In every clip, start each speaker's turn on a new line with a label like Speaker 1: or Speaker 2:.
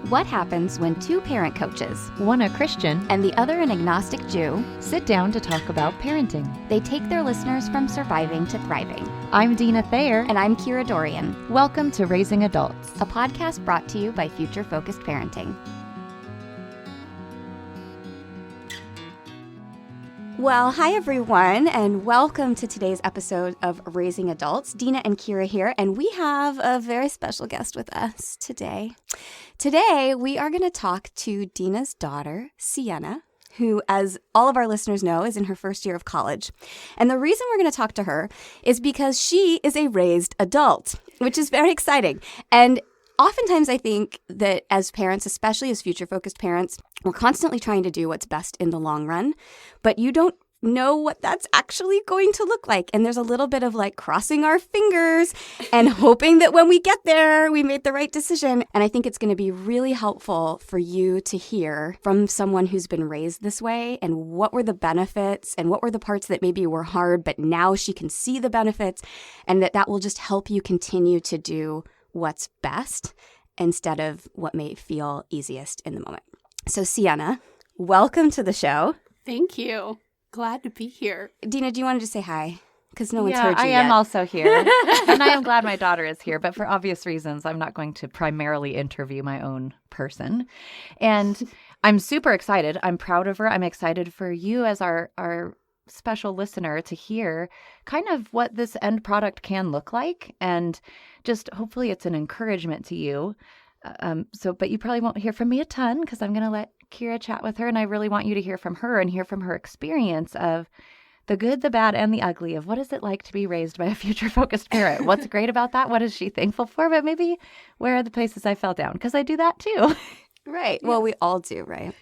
Speaker 1: What happens when two parent coaches,
Speaker 2: one a Christian
Speaker 1: and the other an agnostic Jew,
Speaker 2: sit down to talk about parenting?
Speaker 1: They take their listeners from surviving to thriving.
Speaker 2: I'm Deana Thayer.
Speaker 1: And I'm Kira Dorian.
Speaker 2: Welcome to Raising Adults,
Speaker 1: a podcast brought to you by Future Focused Parenting. Well, hi everyone, and welcome to today's episode of Raising Adults. Deana and Kira here, and we have a very special guest with us today. Today, we are going to talk to Deana's daughter, Cienna, who, as all of our listeners know, is in her first year of college. And the reason we're going to talk to her is because she is a raised adult, which is very exciting. And oftentimes, I think that as parents, especially as future-focused parents, we're constantly trying to do what's best in the long run, but you don't know what that's actually going to look like. And there's a little bit of like crossing our fingers and hoping that when we get there, we made the right decision. And I think it's going to be really helpful for you to hear from someone who's been raised this way and what were the benefits and what were the parts that maybe were hard, but now she can see the benefits, and that will just help you continue to do what's best instead of what may feel easiest in the moment. So Cienna, welcome to the show.
Speaker 3: Thank you. Glad to be here.
Speaker 1: Deana, do you want to just say hi? Because no one's heard you
Speaker 2: yet. I am also here. And I am glad my daughter is here. But for obvious reasons, I'm not going to primarily interview my own person. And I'm super excited. I'm proud of her. I'm excited for you as our special listener to hear kind of what this end product can look like. And just hopefully it's an encouragement to you. But you probably won't hear from me a ton because I'm going to let Kira chat with her. And I really want you to hear from her and hear from her experience of the good, the bad, and the ugly of what is it like to be raised by a future-focused parent? What's great about that? What is she thankful for? But maybe where are the places I fell down? Because I do that too.
Speaker 1: Right. Yeah. Well, we all do, right?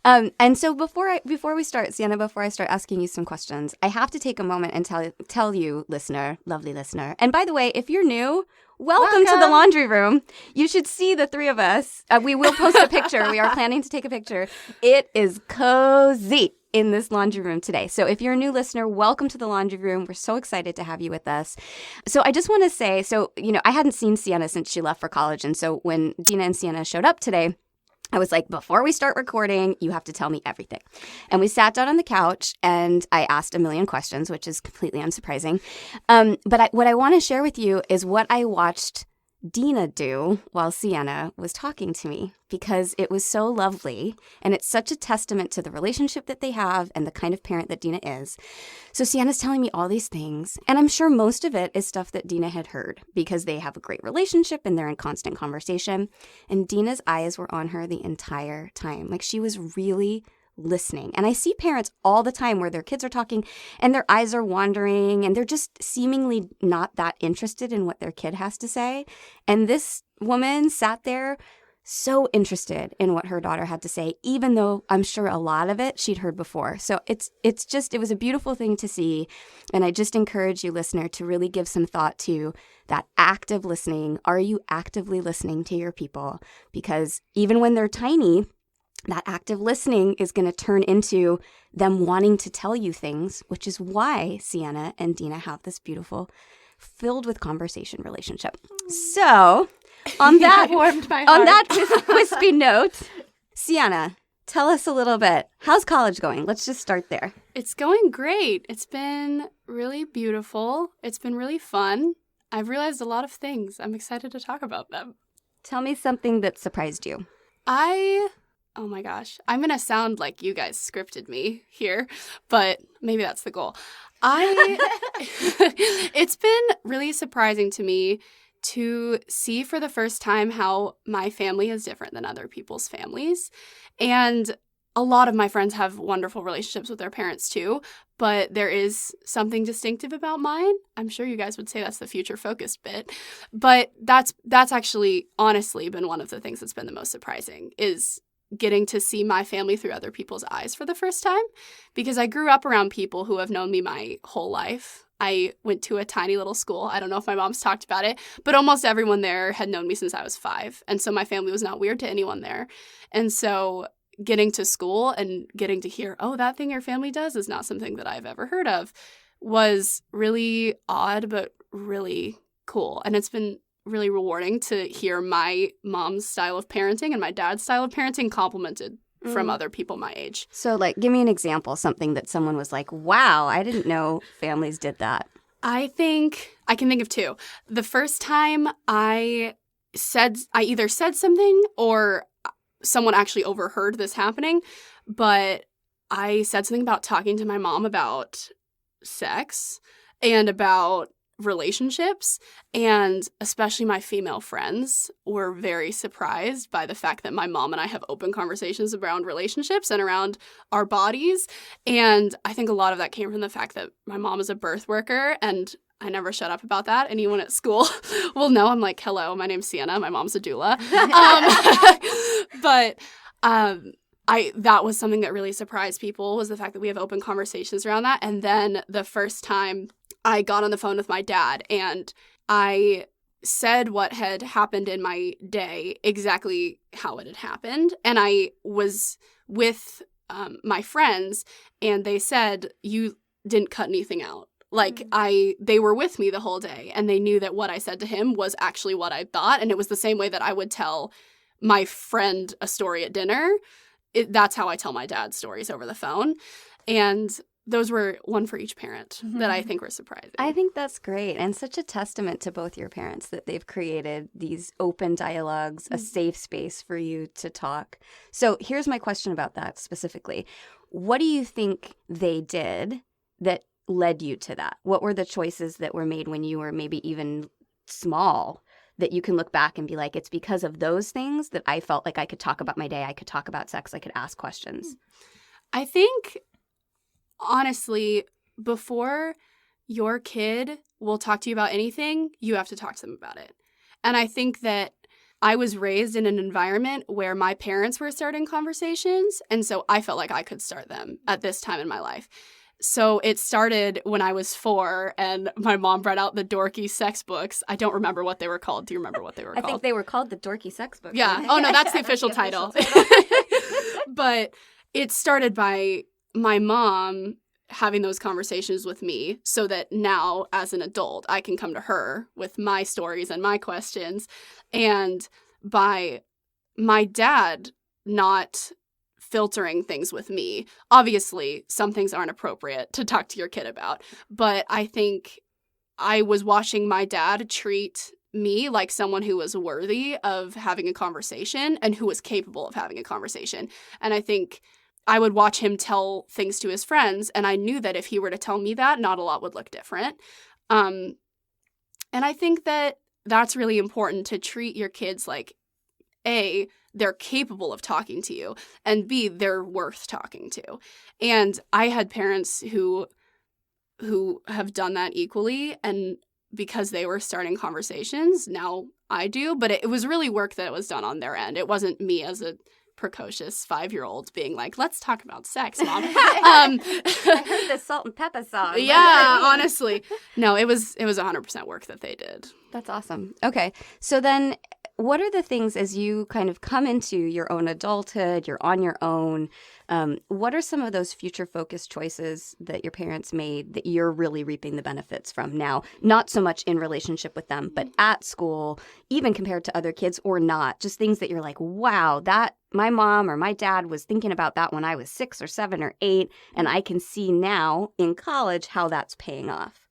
Speaker 1: And so before we start, Cienna, before I start asking you some questions, I have to take a moment and tell you, listener, lovely listener. And by the way, if you're new, welcome to the laundry room. You should see the three of us. We will post a picture. We are planning to take a picture. It is cozy in this laundry room today. So if you're a new listener, welcome to the laundry room. We're so excited to have you with us. So I just want to say, I hadn't seen Cienna since she left for college. And so when Deana and Cienna showed up today, I was like, before we start recording, you have to tell me everything. And we sat down on the couch and I asked a million questions, which is completely unsurprising. But what I want to share with you is what I watched Deana do while Cienna was talking to me, because it was so lovely and it's such a testament to the relationship that they have and the kind of parent that Deana is. So Cienna's telling me all these things, and I'm sure most of it is stuff that Deana had heard because they have a great relationship and they're in constant conversation. And Deana's eyes were on her the entire time. Like, she was really listening. And I see parents all the time where their kids are talking and their eyes are wandering and they're just seemingly not that interested in what their kid has to say. And this woman sat there so interested in what her daughter had to say, even though I'm sure a lot of it she'd heard before. So it was a beautiful thing to see. And I just encourage you, listener, to really give some thought to that active listening. Are you actively listening to your people? Because even when they're tiny, that active listening is going to turn into them wanting to tell you things, which is why Cienna and Deana have this beautiful, filled with conversation relationship. So, on that
Speaker 3: warmed my heart.
Speaker 1: On that wispy note, Cienna, tell us a little bit. How's college going? Let's just start there.
Speaker 3: It's going great. It's been really beautiful. It's been really fun. I've realized a lot of things. I'm excited to talk about them.
Speaker 1: Tell me something that surprised you.
Speaker 3: Oh my gosh, I'm going to sound like you guys scripted me here, but maybe that's the goal. It's been really surprising to me to see for the first time how my family is different than other people's families. And a lot of my friends have wonderful relationships with their parents too, but there is something distinctive about mine. I'm sure you guys would say that's the future-focused bit, but that's actually honestly been one of the things that's been the most surprising, is getting to see my family through other people's eyes for the first time, because I grew up around people who have known me my whole life. I went to a tiny little school. I don't know if my mom's talked about it, but almost everyone there had known me since I was 5. And so my family was not weird to anyone there. And so getting to school and getting to hear, oh, that thing your family does is not something that I've ever heard of, was really odd, but really cool. And it's been really rewarding to hear my mom's style of parenting and my dad's style of parenting complimented from other people my age.
Speaker 1: So, like, give me an example, something that someone was like, wow, I didn't know families did that.
Speaker 3: I think I can think of two. The first time I either said something or someone actually overheard this happening, but I said something about talking to my mom about sex and about relationships, and especially my female friends were very surprised by the fact that my mom and I have open conversations around relationships and around our bodies. And I think a lot of that came from the fact that my mom is a birth worker, and I never shut up about that. Anyone at school will know. I'm like, hello, my name's Cienna. My mom's a doula. But that was something that really surprised people, was the fact that we have open conversations around that. And then the first time I got on the phone with my dad and I said what had happened in my day, exactly how it had happened. And I was with my friends and they said, you didn't cut anything out. Like, they were with me the whole day and they knew that what I said to him was actually what I thought. And it was the same way that I would tell my friend a story at dinner. That's how I tell my dad stories over the phone. And those were one for each parent that I think were surprising.
Speaker 1: I think that's great, and such a testament to both your parents that they've created these open dialogues, a safe space for you to talk. So here's my question about that specifically. What do you think they did that led you to that? What were the choices that were made when you were maybe even small that you can look back and be like, it's because of those things that I felt like I could talk about my day, I could talk about sex, I could ask questions?
Speaker 3: I think, honestly, before your kid will talk to you about anything, you have to talk to them about it. And I think that I was raised in an environment where my parents were starting conversations, and so I felt like I could start them at this time in my life. So it started when I was 4, and my mom brought out the dorky sex books. I don't remember what they were called. Do you remember what they were called?
Speaker 1: I think they were called the dorky sex books.
Speaker 3: Yeah. Oh, no, that's the official title. But it started by my mom having those conversations with me so that now, as an adult, I can come to her with my stories and my questions. And by my dad not filtering things with me. Obviously, some things aren't appropriate to talk to your kid about, but I think I was watching my dad treat me like someone who was worthy of having a conversation and who was capable of having a conversation. And I think I would watch him tell things to his friends, and I knew that if he were to tell me that, not a lot would look different. And I think that that's really important, to treat your kids like, A, they're capable of talking to you, and B, they're worth talking to. And I had parents who have done that equally, and because they were starting conversations, now I do. But it was really work that was done on their end. It wasn't me as a precocious 5-year-old being like, let's talk about sex, Mom.
Speaker 1: I heard the salt and pepper song.
Speaker 3: Yeah, honestly. No, it was 100% work that they did.
Speaker 1: That's awesome. Okay. So then what are the things, as you kind of come into your own adulthood, you're on your own, what are some of those future-focused choices that your parents made that you're really reaping the benefits from now? Not so much in relationship with them, but at school, even compared to other kids or not, just things that you're like, wow, that my mom or my dad was thinking about that when I was 6 or 7 or 8, and I can see now in college how that's paying off.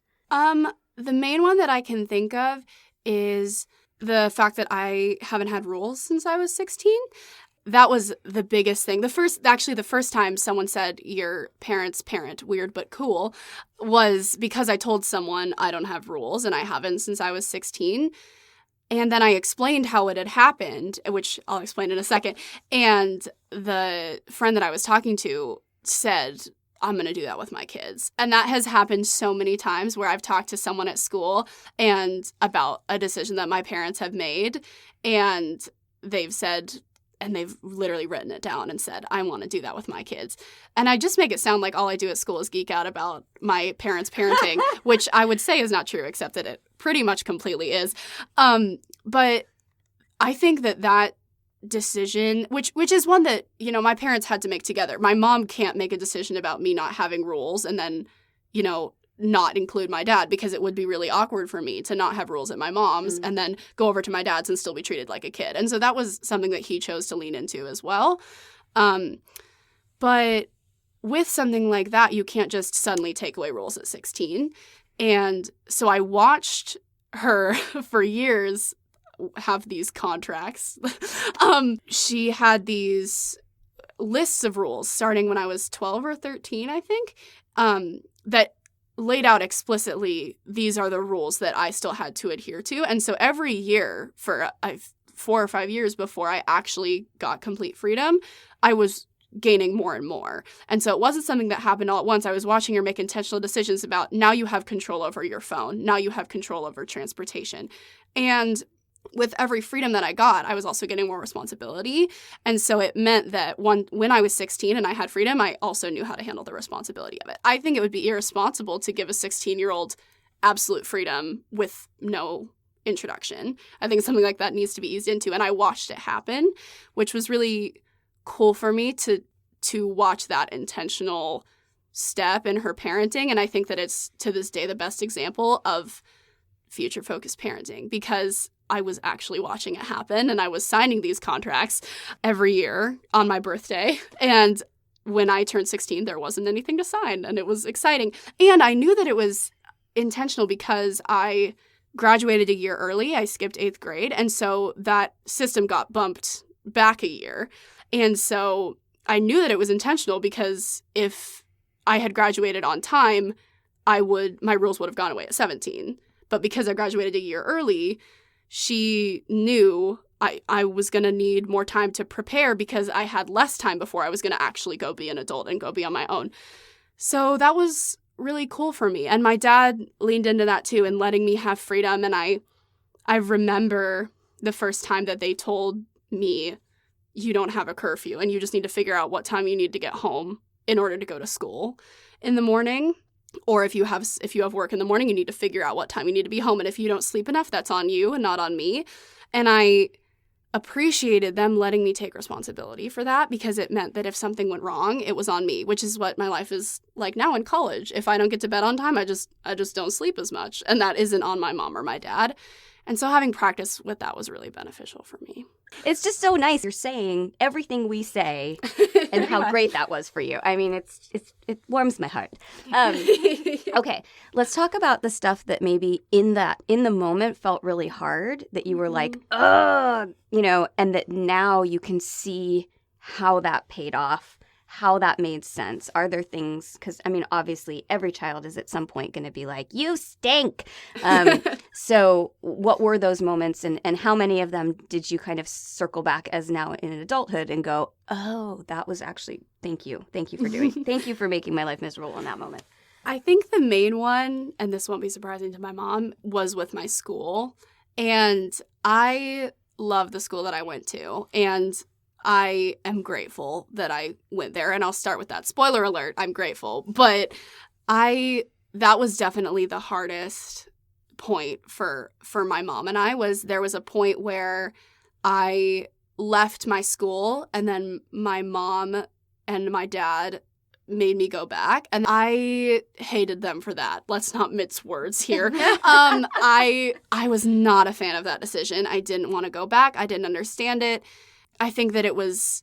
Speaker 3: The main one that I can think of is the fact that I haven't had rules since I was 16. That was the biggest thing. The first time someone said your parents' parent, weird but cool, was because I told someone I don't have rules, and I haven't since I was 16. And then I explained how it had happened, which I'll explain in a second. And the friend that I was talking to said, I'm going to do that with my kids. And that has happened so many times where I've talked to someone at school and about a decision that my parents have made, and they've said, and they've literally written it down and said, I want to do that with my kids. And I just make it sound like all I do at school is geek out about my parents' parenting, which I would say is not true, except that it pretty much completely is. But I think that decision, which is one that, my parents had to make together. My mom can't make a decision about me not having rules and then, not include my dad, because it would be really awkward for me to not have rules at my mom's and then go over to my dad's and still be treated like a kid. And so that was something that he chose to lean into as well. But with something like that, you can't just suddenly take away rules at 16. And so I watched her for years have these contracts. She had these lists of rules starting when I was 12 or 13, I think, that laid out explicitly, these are the rules that I still had to adhere to. And so every year for 4 or 5 years before I actually got complete freedom, I was gaining more and more. And so it wasn't something that happened all at once. I was watching her make intentional decisions about, now you have control over your phone. Now you have control over transportation. And with every freedom that I got, I was also getting more responsibility. And so it meant that when I was 16 and I had freedom, I also knew how to handle the responsibility of it. I think it would be irresponsible to give a 16-year-old absolute freedom with no introduction. I think something like that needs to be eased into. And I watched it happen, which was really cool for me to watch that intentional step in her parenting. And I think that it's, to this day, the best example of future-focused parenting, because I was actually watching it happen, and I was signing these contracts every year on my birthday. And when I turned 16, there wasn't anything to sign, and it was exciting. And I knew that it was intentional because I graduated a year early. I skipped 8th grade, and so that system got bumped back a year. And so I knew that it was intentional, because if I had graduated on time, my rules would have gone away at 17. But because I graduated a year early, she knew I was going to need more time to prepare, because I had less time before I was going to actually go be an adult and go be on my own. So that was really cool for me. And my dad leaned into that too, and letting me have freedom. And I remember the first time that they told me, you don't have a curfew and you just need to figure out what time you need to get home in order to go to school in the morning. Or if you have work in the morning, you need to figure out what time you need to be home. And if you don't sleep enough, that's on you and not on me. And I appreciated them letting me take responsibility for that, because it meant that if something went wrong, it was on me, which is what my life is like now in college. If I don't get to bed on time, I just don't sleep as much. And that isn't on my mom or my dad. And so having practice with that was really beneficial for me.
Speaker 1: It's just so nice. You're saying everything we say and how great that was for you. I mean, it warms my heart. Okay, let's talk about the stuff that maybe in the moment felt really hard, that you were like, ugh, and that now you can see how that paid off, how that made sense. Are there things, because, I mean, obviously every child is at some point going to be like, you stink. So what were those moments, and how many of them did you kind of circle back as now in adulthood and go, oh, that was actually, thank you for making my life miserable in that moment?
Speaker 3: I think the main one, and this won't be surprising to my mom, was with my school. And I love the school that I went to. And I am grateful that I went there, and I'll start with that. Spoiler alert, I'm grateful. But that was definitely the hardest point for my mom and I. There was a point where I left my school, and then my mom and my dad made me go back, and I hated them for that. Let's not mince words here. I was not a fan of that decision. I didn't want to go back. I didn't understand it. I think that it was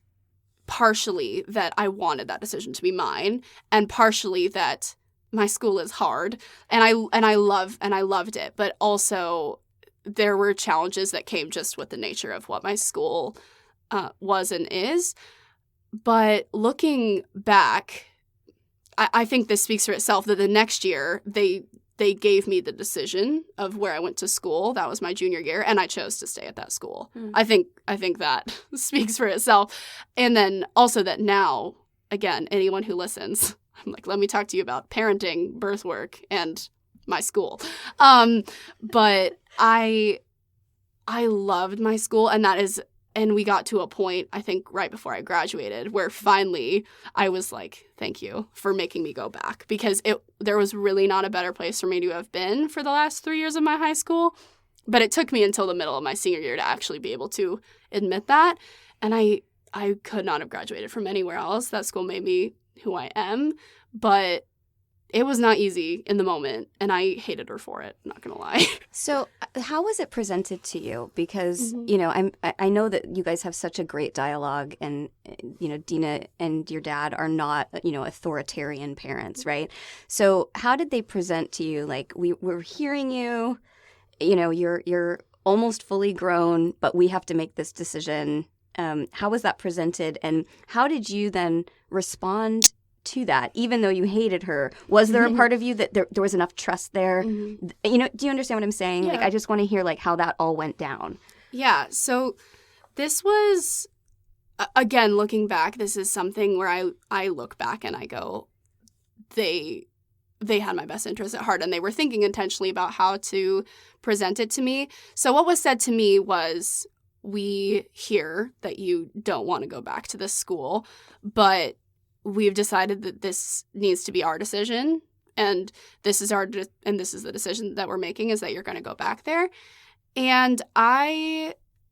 Speaker 3: partially that I wanted that decision to be mine, and partially that my school is hard, and I loved it, but also there were challenges that came just with the nature of what my school was and is. But looking back, I think this speaks for itself, that the next year they gave me the decision of where I went to school. That was my junior year, and I chose to stay at that school. I think that speaks for itself. And then also that now, again, anyone who listens, I'm like, let me talk to you about parenting, birth work, and my school. But I loved my school, and we got to a point, I think, right before I graduated, where finally I was like, thank you for making me go back, because there was really not a better place for me to have been for the last 3 years of my high school. But it took me until the middle of my senior year to actually be able to admit that. And I could not have graduated from anywhere else. That school made me who I am. But it was not easy in the moment, and I hated her for it, I'm not going to lie.
Speaker 1: So how was it presented to you? Because, you know, I know that you guys have such a great dialogue, and, you know, Deana and your dad are not, you know, authoritarian parents, right? So how did they present to you? Like, we're hearing you, you know, you're almost fully grown, but we have to make this decision. How was that presented, and how did you then respond to that, even though you hated her? Was there a part of you that there was enough trust there? You know, do you understand what I'm saying?
Speaker 3: Yeah.
Speaker 1: Like, I just want to hear like how that all went down.
Speaker 3: Yeah, so this was, again, looking back, this is something where I look back and I go, they had my best interest at heart, and they were thinking intentionally about how to present it to me. So what was said to me was, we hear that you don't want to go back to this school, but we've decided that this needs to be our decision, and this is the decision that we're making, is that you're going to go back there. And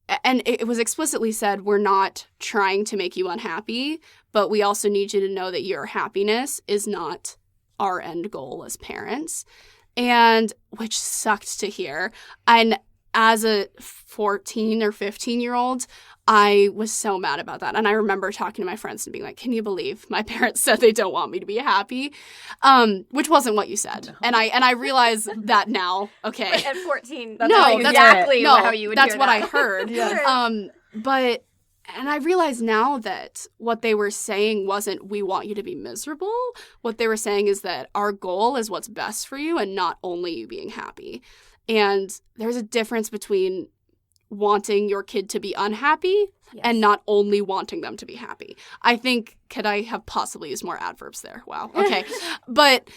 Speaker 3: it was explicitly said, we're not trying to make you unhappy, but we also need you to know that your happiness is not our end goal as parents. And which sucked to hear. And as a 14 or 15-year-old, I was so mad about that. And I remember talking to my friends and being like, can you believe my parents said they don't want me to be happy? Which wasn't what you said. No. And I realize that now. Okay.
Speaker 1: But at 14,
Speaker 3: that's
Speaker 1: exactly how you would
Speaker 3: that's
Speaker 1: hear
Speaker 3: what
Speaker 1: that.
Speaker 3: I heard.
Speaker 1: Yes.
Speaker 3: And I realize now that what they were saying wasn't, we want you to be miserable. What they were saying is that our goal is what's best for you, and not only you being happy. And there's a difference between wanting your kid to be unhappy and not only wanting them to be happy. I think, could I have possibly used more adverbs there? Wow. Okay. But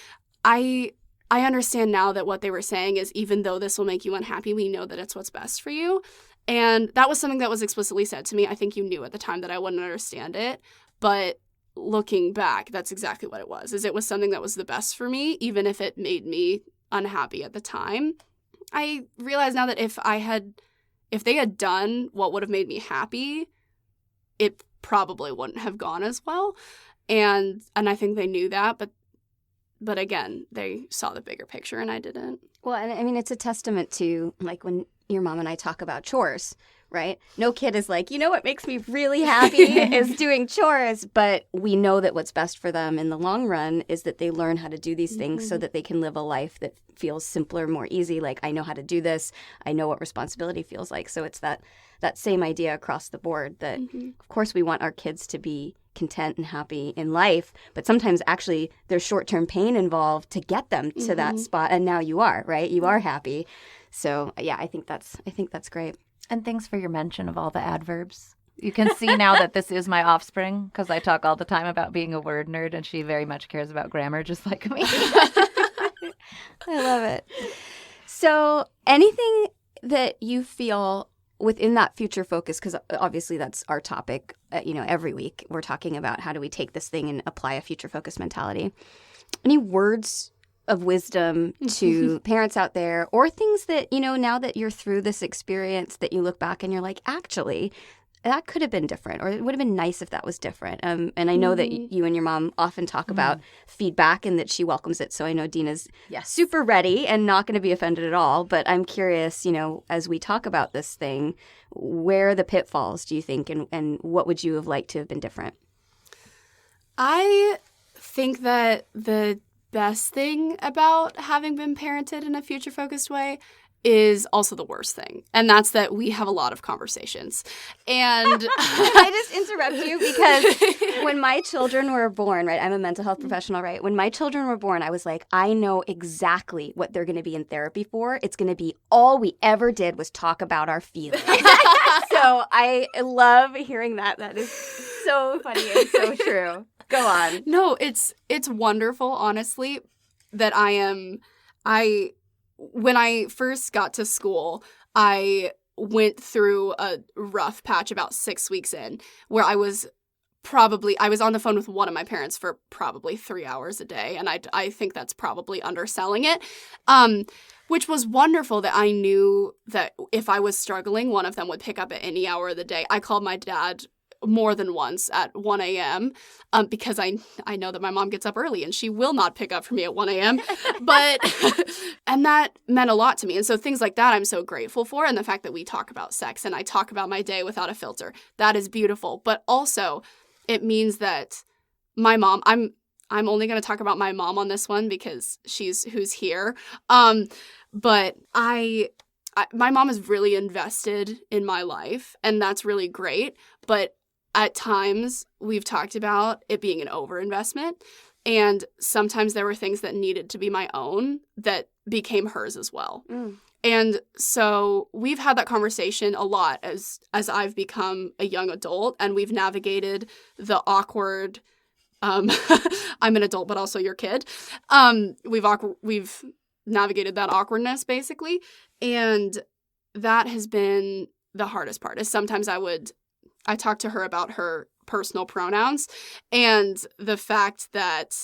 Speaker 3: I understand now that what they were saying is, even though this will make you unhappy, we know that it's what's best for you. And that was something that was explicitly said to me. I think you knew at the time that I wouldn't understand it. But looking back, that's exactly what it was. It was something that was the best for me, even if it made me unhappy at the time. I realize now that if they had done what would have made me happy, it probably wouldn't have gone as well. And I think they knew that, but again, they saw the bigger picture and I didn't.
Speaker 1: Well, and I mean, it's a testament to, like, when your mom and I talk about chores, right? No kid is like, you know what makes me really happy is doing chores, but we know that what's best for them in the long run is that they learn how to do these things so that they can live a life that feels simpler, more easy. Like, I know how to do this. I know what responsibility feels like. So it's that same idea across the board that, of course, we want our kids to be content and happy in life, but sometimes actually there's short-term pain involved to get them to that spot. And now you are, right? You are happy. So yeah, I think that's great.
Speaker 2: And thanks for your mention of all the adverbs. You can see now that this is my offspring, because I talk all the time about being a word nerd, and she very much cares about grammar, just like me.
Speaker 1: I love it. So anything that you feel within that future focus, because obviously that's our topic, every week we're talking about how do we take this thing and apply a future focus mentality. Any words of wisdom to parents out there, or things that, now that you're through this experience, that you look back and you're like, actually, that could have been different, or it would have been nice if that was different. And I know that you and your mom often talk about feedback and that she welcomes it. So I know Deana's super ready and not going to be offended at all. But I'm curious, as we talk about this thing, where are the pitfalls, do you think, and what would you have liked to have been different?
Speaker 3: I think that the best thing about having been parented in a future-focused way is also the worst thing. And that's that we have a lot of conversations. And
Speaker 1: I just interrupt you because when my children were born, right, I'm a mental health professional, right? When my children were born, I was like, I know exactly what they're going to be in therapy for. It's going to be all we ever did was talk about our feelings. So I love hearing that. That is so funny and so true. Go on.
Speaker 3: No, it's wonderful, honestly, that when I first got to school, I went through a rough patch about 6 weeks in where I was on the phone with one of my parents for probably 3 hours a day. And I think that's probably underselling it, which was wonderful that I knew that if I was struggling, one of them would pick up at any hour of the day. I called my dad more than once at 1 a.m. Because I know that my mom gets up early and she will not pick up for me at 1 a.m. But, and that meant a lot to me. And so things like that I'm so grateful for. And the fact that we talk about sex and I talk about my day without a filter, that is beautiful. But also it means that my mom, I'm only going to talk about my mom on this one because she's who's here. But my mom is really invested in my life, and that's really great. But at times, we've talked about it being an overinvestment, and sometimes there were things that needed to be my own that became hers as well. And so we've had that conversation a lot as I've become a young adult, and we've navigated the awkward, I'm an adult, but also your kid. We've navigated that awkwardness, basically. And that has been the hardest part, is sometimes I talk to her about her personal pronouns and the fact that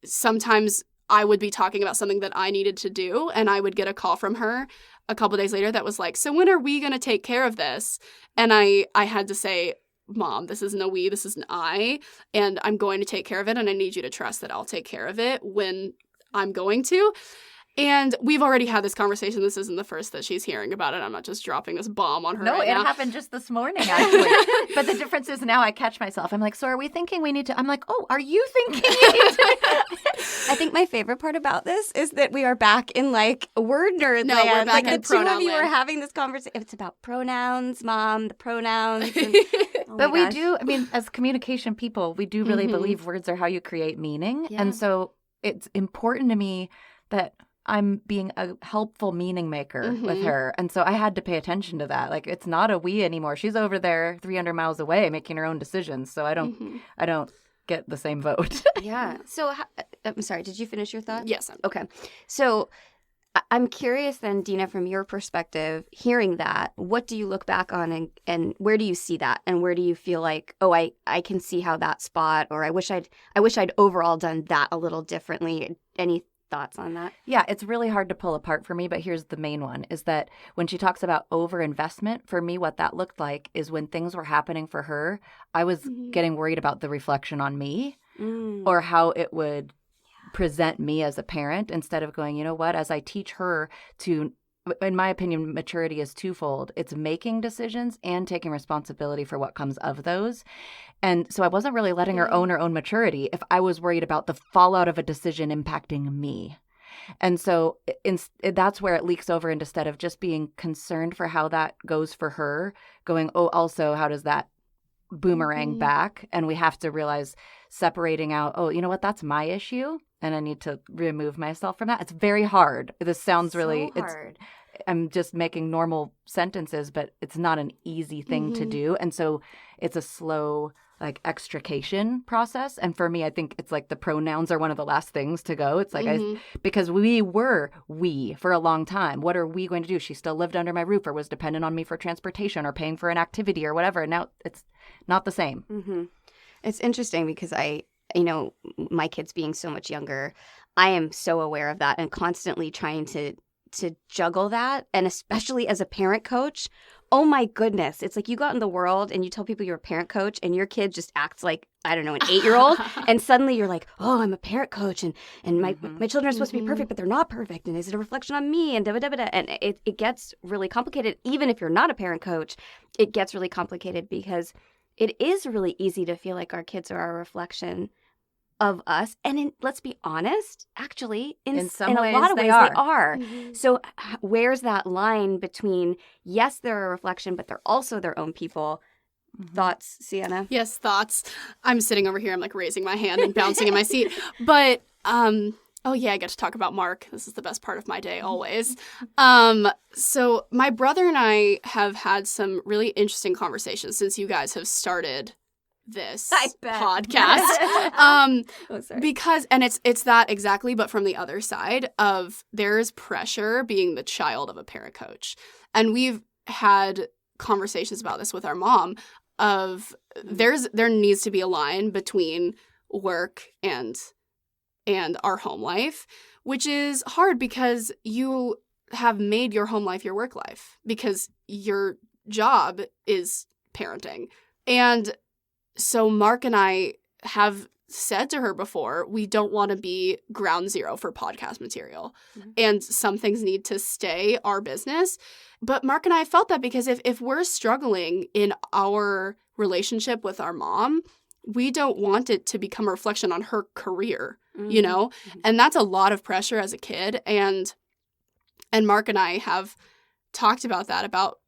Speaker 3: sometimes I would be talking about something that I needed to do, and I would get a call from her a couple days later that was like, so when are we going to take care of this? And I had to say, Mom, this isn't a we, this is an I, and I'm going to take care of it, and I need you to trust that I'll take care of it when I'm going to. And we've already had this conversation. This isn't the first that she's hearing about it. I'm not just dropping this bomb on her
Speaker 2: No,
Speaker 3: right
Speaker 2: it
Speaker 3: now.
Speaker 2: happened just this morning, actually. But the difference is now I catch myself. I'm like, so are we thinking we need to? I'm like, oh, are you thinking you need to?
Speaker 1: I think my favorite part about this is that we are back in like word nerd
Speaker 3: No,
Speaker 1: land.
Speaker 3: we're back
Speaker 1: like
Speaker 3: in
Speaker 1: the two of
Speaker 3: pronoun
Speaker 1: you are
Speaker 3: land.
Speaker 1: having this conversation. It's about pronouns, Mom, the pronouns. And, oh
Speaker 2: But
Speaker 1: my
Speaker 2: we
Speaker 1: gosh.
Speaker 2: do, I mean, as communication people, we do really believe words are how you create meaning.
Speaker 1: Yeah.
Speaker 2: And so it's important to me that I'm being a helpful meaning maker with her. And so I had to pay attention to that. Like, it's not a we anymore. She's over there 300 miles away making her own decisions. So I don't get the same vote.
Speaker 1: Yeah. So I'm sorry. Did you finish your thought?
Speaker 3: Yes.
Speaker 1: Okay. So I'm curious then, Deana, from your perspective, hearing that, what do you look back on and where do you see that? And where do you feel like, oh, I can see how that spot, or I wish I'd overall done that a little differently. Any thoughts on that?
Speaker 2: Yeah, it's really hard to pull apart for me, but here's the main one, is that when she talks about overinvestment, for me, what that looked like is when things were happening for her, I was getting worried about the reflection on me or how it would present me as a parent, instead of going, you know what, as I teach her to, in my opinion, maturity is twofold. It's making decisions and taking responsibility for what comes of those. And so I wasn't really letting her own maturity if I was worried about the fallout of a decision impacting me. And so that's where it leaks over, and instead of just being concerned for how that goes for her, going, oh, also, how does that boomerang back? And we have to realize, separating out, oh, you know what, that's my issue, and I need to remove myself from that. It's very hard. This sounds really
Speaker 1: hard.
Speaker 2: I'm just making normal sentences, but it's not an easy thing to do. And so it's a slow, like, extrication process. And for me, I think it's like the pronouns are one of the last things to go. It's like, because we were we for a long time. What are we going to do? She still lived under my roof or was dependent on me for transportation or paying for an activity or whatever. And now it's not the same.
Speaker 1: It's interesting because my kids being so much younger, I am so aware of that and constantly trying to juggle that. And especially as a parent coach, oh my goodness. It's like you go out in the world and you tell people you're a parent coach and your kid just acts like, I don't know, an 8-year-old. And suddenly you're like, oh, I'm a parent coach and my children are supposed to be perfect, but they're not perfect. And is it a reflection on me? And da-da-da-da. And it gets really complicated. Even if you're not a parent coach, it gets really complicated because it is really easy to feel like our kids are a reflection of us. And let's be honest, actually, in
Speaker 2: some
Speaker 1: a
Speaker 2: ways
Speaker 1: lot of
Speaker 2: they
Speaker 1: ways
Speaker 2: are.
Speaker 1: they are. So where's that line between, yes, they're a reflection, but they're also their own people? Thoughts, Cienna?
Speaker 3: Yes, thoughts. I'm sitting over here. I'm like raising my hand and bouncing in my seat. But, oh yeah, I get to talk about Mark. This is the best part of my day always. So my brother and I have had some really interesting conversations since you guys have started this podcast.
Speaker 1: Oh, sorry.
Speaker 3: Because, and it's that exactly, but from the other side of there's pressure being the child of a parent coach. And we've had conversations about this with our mom of there needs to be a line between work and our home life, which is hard because you have made your home life your work life because your job is parenting. And so Mark and I have said to her before, we don't want to be ground zero for podcast material. Mm-hmm. And some things need to stay our business. But Mark and I felt that because if we're struggling in our relationship with our mom, we don't want it to become a reflection on her career, you know? Mm-hmm. And that's a lot of pressure as a kid. And Mark and I have talked about that,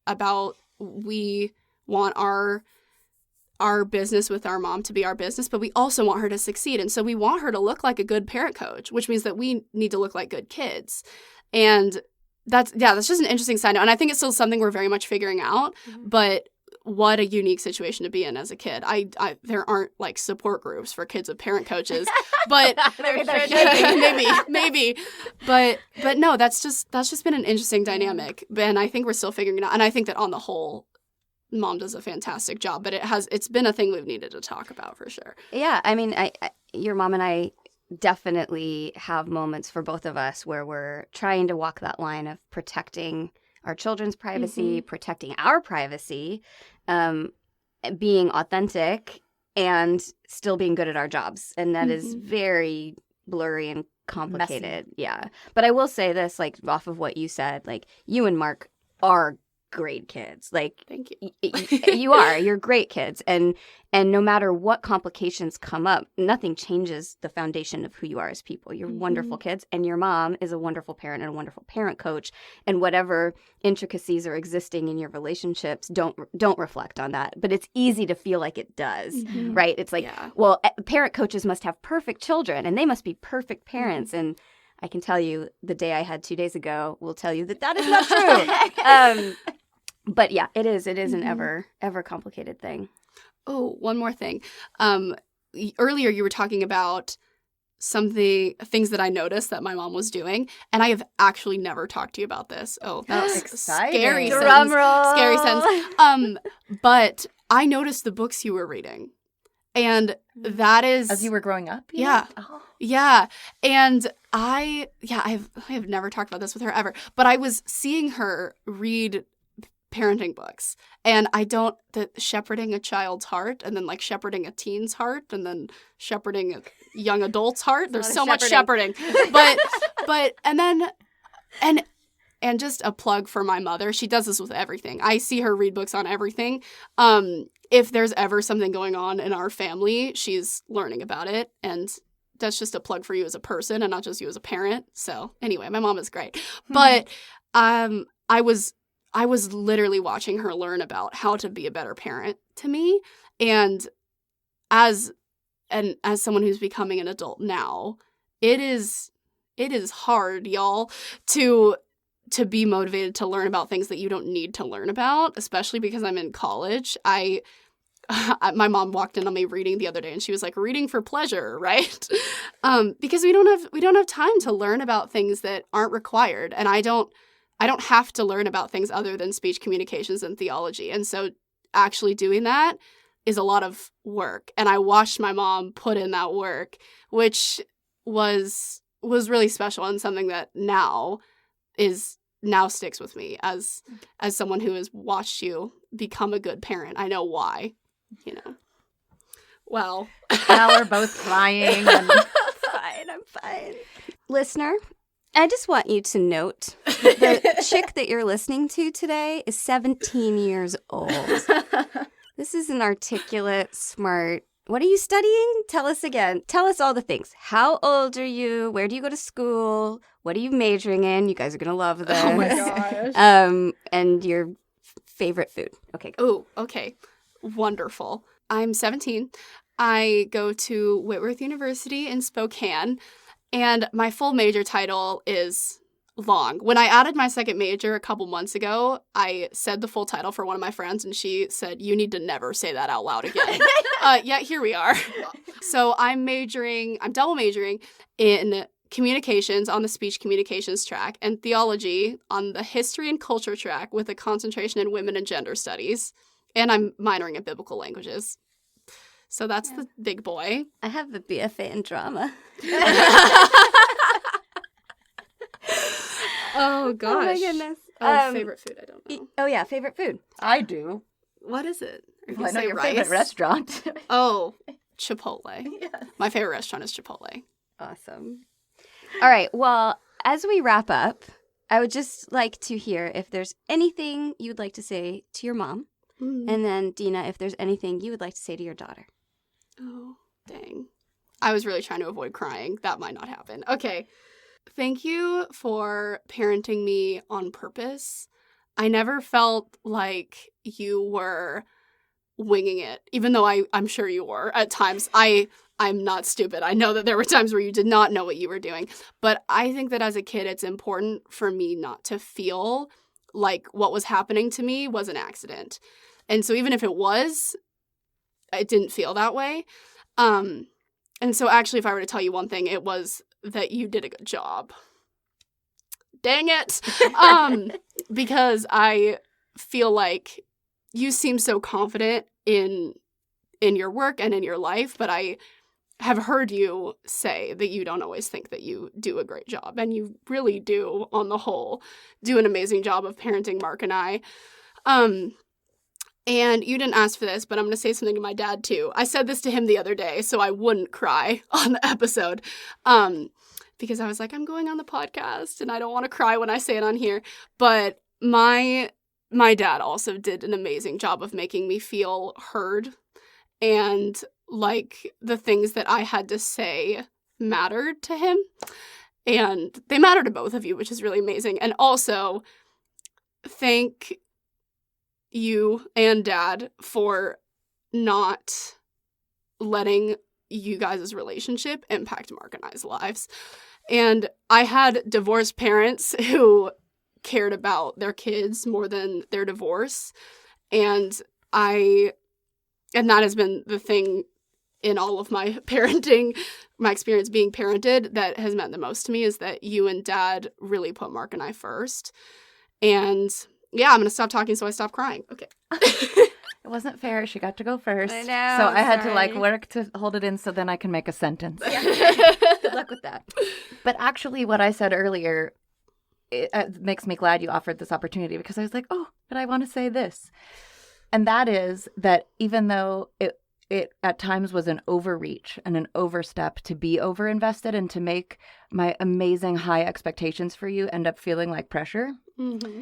Speaker 3: about we want our business with our mom to be our business, but we also want her to succeed. And so we want her to look like a good parent coach, which means that we need to look like good kids. And that's just an interesting side note. And I think it's still something we're very much figuring out, but what a unique situation to be in as a kid. There aren't like support groups for kids of parent coaches, but maybe. But no, that's just been an interesting dynamic. And I think we're still figuring it out. And I think that on the whole, Mom does a fantastic job, but it's been a thing we've needed to talk about for sure.
Speaker 1: Yeah, I mean, your mom and I definitely have moments for both of us where we're trying to walk that line of protecting our children's privacy, protecting our privacy, being authentic, and still being good at our jobs. And that is very blurry and complicated. Messy. Yeah. But I will say this, like, off of what you said, like, you and Mark are great kids. Like,
Speaker 3: thank you.
Speaker 1: You're great kids. And no matter what complications come up, nothing changes the foundation of who you are as people. You're wonderful kids, and your mom is a wonderful parent and a wonderful parent coach. And whatever intricacies are existing in your relationships don't reflect on that. But it's easy to feel like it does, right? It's like, well, parent coaches must have perfect children, and they must be perfect parents. And I can tell you, the day I had 2 days ago will tell you that is not true. But yeah, it is an ever complicated thing.
Speaker 3: Oh, one more thing. Earlier you were talking about things that I noticed that my mom was doing, and I have actually never talked to you about this. Oh, that's
Speaker 2: exciting.
Speaker 3: Scary
Speaker 1: Drum roll.
Speaker 3: Scary sense. But I noticed the books you were reading. And that is...
Speaker 2: As you were growing up?
Speaker 3: Yeah. Oh. Yeah. And I have never talked about this with her ever, but I was seeing her read parenting books, and shepherding a child's heart, and then like shepherding a teen's heart, and then shepherding a young adult's heart. There's so much shepherding. but and just a plug for my mother. She does this with everything. I see her read books on everything. If there's ever something going on in our family, she's learning about it. And that's just a plug for you as a person and not just you as a parent. So anyway, my mom is great. But I was literally watching her learn about how to be a better parent to me. And as someone who's becoming an adult now, it is hard, y'all, to be motivated to learn about things that you don't need to learn about, especially because I'm in college. My mom walked in on me reading the other day, and she was like, reading for pleasure, right? Because we don't have time to learn about things that aren't required. And I don't have to learn about things other than speech communications and theology. And so actually doing that is a lot of work. And I watched my mom put in that work, which was really special, and something that now sticks with me as someone who has watched you become a good parent. I know why, you know. Well,
Speaker 2: now we're both crying. And...
Speaker 1: I'm fine. Listener, I just want you to note the chick that you're listening to today is 17 years old. This is an articulate, smart... What are you studying? Tell us again. Tell us all the things. How old are you? Where do you go to school? What are you majoring in? You guys are going to love this.
Speaker 3: Oh my gosh.
Speaker 1: And your favorite food. Okay.
Speaker 3: Oh, okay. Wonderful. I'm 17. I go to Whitworth University in Spokane, and my full major title is long. When I added my second major a couple months ago, I said the full title for one of my friends, and she said, "You need to never say that out loud again." Yet here we are. So I'm double majoring in communications on the speech communications track and theology on the history and culture track with a concentration in women and gender studies. And I'm minoring in biblical languages. So that's the big boy.
Speaker 1: I have a BFA in drama.
Speaker 3: Oh, gosh.
Speaker 1: Oh, my goodness.
Speaker 3: Favorite food? I don't know.
Speaker 1: Oh, yeah, favorite food.
Speaker 2: I do.
Speaker 3: What is it? Are you
Speaker 2: Well, I
Speaker 3: gonna
Speaker 2: know
Speaker 3: say
Speaker 2: your
Speaker 3: rice?
Speaker 2: favorite restaurant.
Speaker 3: Oh, Chipotle.
Speaker 2: Yes.
Speaker 3: My favorite restaurant is Chipotle.
Speaker 1: Awesome. All right. Well, as we wrap up, I would just like to hear if there's anything you'd like to say to your mom. And then, Deana, if there's anything you would like to say to your daughter.
Speaker 3: Oh, dang. I was really trying to avoid crying. That might not happen. Okay. Thank you for parenting me on purpose. I never felt like you were winging it, even though I'm sure you were at times. I'm not stupid. I know that there were times where you did not know what you were doing. But I think that as a kid, it's important for me not to feel like what was happening to me was an accident. And so even if it was, it didn't feel that way. And so actually, if I were to tell you one thing, it was that you did a good job. Dang it. Because I feel like you seem so confident in your work and in your life, but I have heard you say that you don't always think that you do a great job. And you really do, on the whole, do an amazing job of parenting Mark and I. And you didn't ask for this, but I'm going to say something to my dad, too. I said this to him the other day, so I wouldn't cry on the episode. Because I was like, I'm going on the podcast, and I don't want to cry when I say it on here. But my dad also did an amazing job of making me feel heard. And, like, the things that I had to say mattered to him. And they matter to both of you, which is really amazing. And also, thank you and Dad for not letting you guys' relationship impact Mark and I's lives. And I had divorced parents who cared about their kids more than their divorce. And that has been the thing in all of my parenting, my experience being parented, that has meant the most to me, is that you and Dad really put Mark and I first. And yeah, I'm going to stop talking so I stop crying. Okay.
Speaker 2: It wasn't fair. She got to go first.
Speaker 1: I know,
Speaker 2: So I had to
Speaker 1: sorry.
Speaker 2: work to hold it in so then I can make a sentence.
Speaker 1: Yeah. Good luck with that.
Speaker 2: But actually what I said earlier, it makes me glad you offered this opportunity, because I was like, oh, but I want to say this. And that is that even though it at times was an overreach and an overstep to be overinvested and to make my amazing high expectations for you end up feeling like pressure,
Speaker 3: Mm-hmm.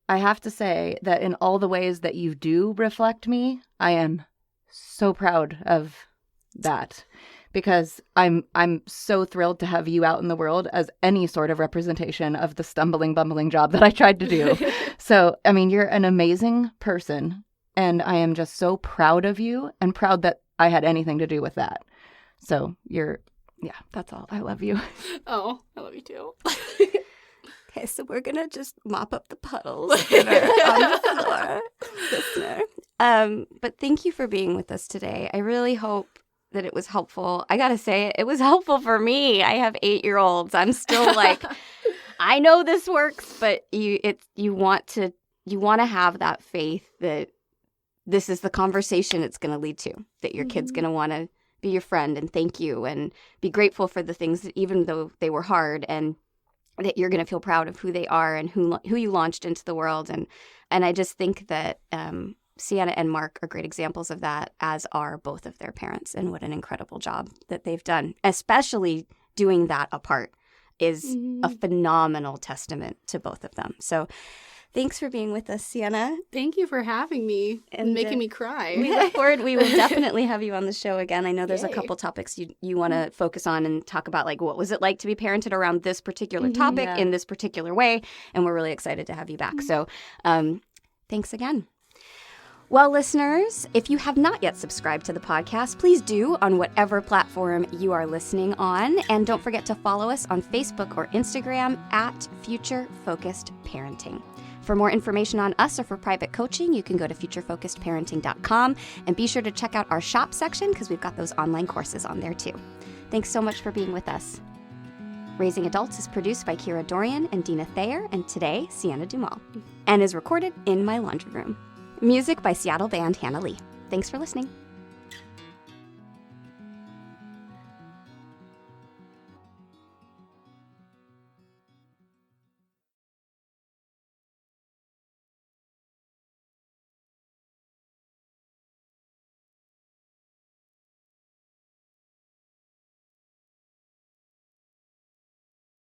Speaker 2: I have to say that in all the ways that you do reflect me, I am so proud of that, because I'm so thrilled to have you out in the world as any sort of representation of the stumbling, bumbling job that I tried to do. So, I mean, you're an amazing person, and I am just so proud of you and proud that I had anything to do with that. So yeah, that's all. I love you.
Speaker 3: Oh, I love you too.
Speaker 1: Okay, so we're going to just mop up the puddles that are on the floor, listener. But thank you for being with us today. I really hope that it was helpful. I got to say, it was helpful for me. I have 8-year-olds. I'm still like, I know this works, but you want to have that faith that this is the conversation it's going to lead to, that your kid's going to want to be your friend and thank you and be grateful for the things that even though they were hard, and that you're going to feel proud of who they are and who you launched into the world. And I just think that Cienna and Mark are great examples of that, as are both of their parents, and what an incredible job that they've done. Especially doing that apart is a phenomenal testament to both of them. So thanks for being with us, Cienna.
Speaker 3: Thank you for having me and making me cry.
Speaker 1: We look forward. We will definitely have you on the show again. I know there's a couple topics you want to focus on and talk about, like what was it like to be parented around this particular topic in this particular way. And we're really excited to have you back. So thanks again. Well, listeners, if you have not yet subscribed to the podcast, please do on whatever platform you are listening on. And don't forget to follow us on Facebook or Instagram at Future Focused Parenting. For more information on us or for private coaching, you can go to futurefocusedparenting.com, and be sure to check out our shop section, because we've got those online courses on there too. Thanks so much for being with us. Raising Adults is produced by Kira Dorian and Deana Thayer, and today, Cienna Dumaoal, and is recorded in my laundry room. Music by Seattle band Hannah Lee. Thanks for listening.